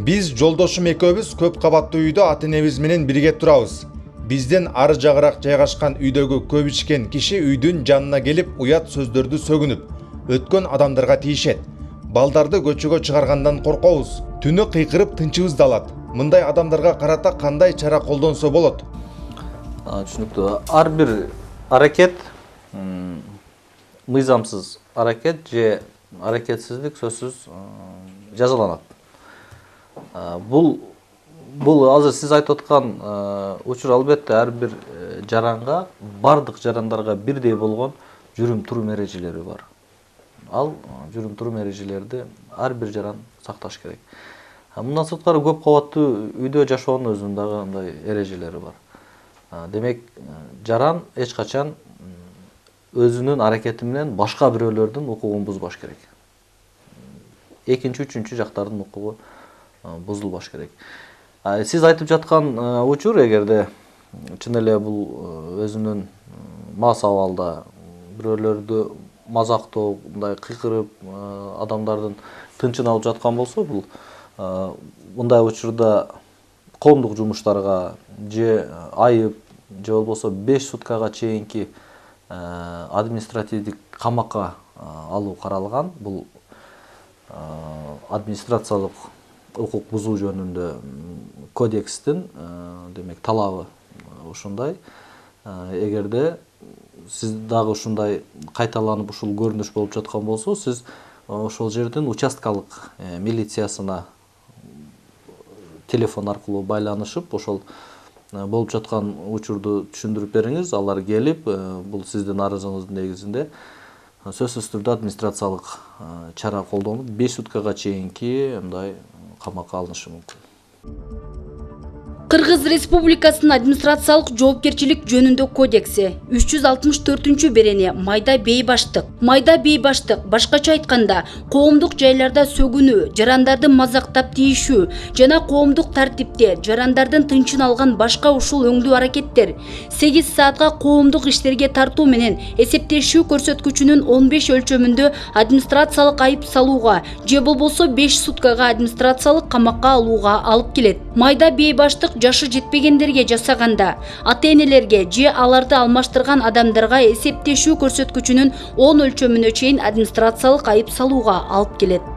Биз жолдошум экөөбүз көп кабаттуу үйдө ата-энебиз менен бирге турабыз. Бизден ары жагыраак жайгашкан үйдөгү көп ичкен киши үйдүн жанына келип уят сөздөрдү сөгүнүп, өткөн адамдарга тийишет. Балдарды көчөгө чыгаргандан коркобуз. Түнү кыйкырып тынчыбызды алат. Мындай адамдарга карата кандай чара колдонсо болот? Түшүнүктүү. Ар бир аракет мыйзамсыз аракет же аракетсиздик сөзсүз жазаланат. Бул азыр сиз айтып аткан учур албетте ар бир жаранга, бардык жарандарга бирдей болгон жүрүм-турум эрежелери бар. Ал жүрүм-турум эрежелерди ар бир жаран сакташ керек. Мындан сырткары көп кабаттуу үйдө жашоонун өзүнүн дагы андай эрежелери бар. Демек, жаран эч качан өзүнүн аракети менен башка бирөөлөрдүн укугун бузбаш керек. Экинчи, үчүнчү жактардын укугу бузулбаш керек. Сиз айтып жаткан учур эгерде чын эле бул өзүнүн мас абалда бирөөлөрдү мазактоо, мындай кыйкырып адамдардын тынчын алып жаткан болсо, бул мындай учурда коомдук жумуштарга же айып же болбосо 5 суткага чейинки административдик камакка алуу каралган. Бул администрациялык укук бузуу жөнүндө кодекстин демек талабы ушундай. Эгерде сиз дагы ушундай кайталанып ушул көрүнүш болуп жаткан болсо, сиз ошол жердин участкалык милициясына телефон аркылуу байланышып, ошол болуп жаткан учурду түшүндүрүп бериңиз. Алар келип, бул сиздин арызыңыздын негизинде сөзсүз түрдө администрациялык чара колдонуп, 5 суткага чейинки мындай камакка алынышы мүмкүн. Кыргыз Республикасынын администрациялык жоопкерчилик жөнүндө кодекси 364-берени майда бейбаштык, башкача айтканда, коомдук жайларда сөгүнүү, жарандарды мазактап тийишүү жана коомдук тартипте жарандардын тынчын алган башка ушул өңдүү аракеттер 8 саатка коомдук иштерге тартуу менен эсептешүү көрсөткүчүнүн 15 өлчөмүндө администрациялык айып салууга же болбосо 5 суткага администрациялык камакка алууга алып келет. Майда бейбаштык жашы жетпегендерге жасаганда, ата-энелерге же аларды алмаштырган адамдарга эсептешүү көрсөткүчүнүн 10 өлчөмүнө чейин администрациялык айып салууга алып келет.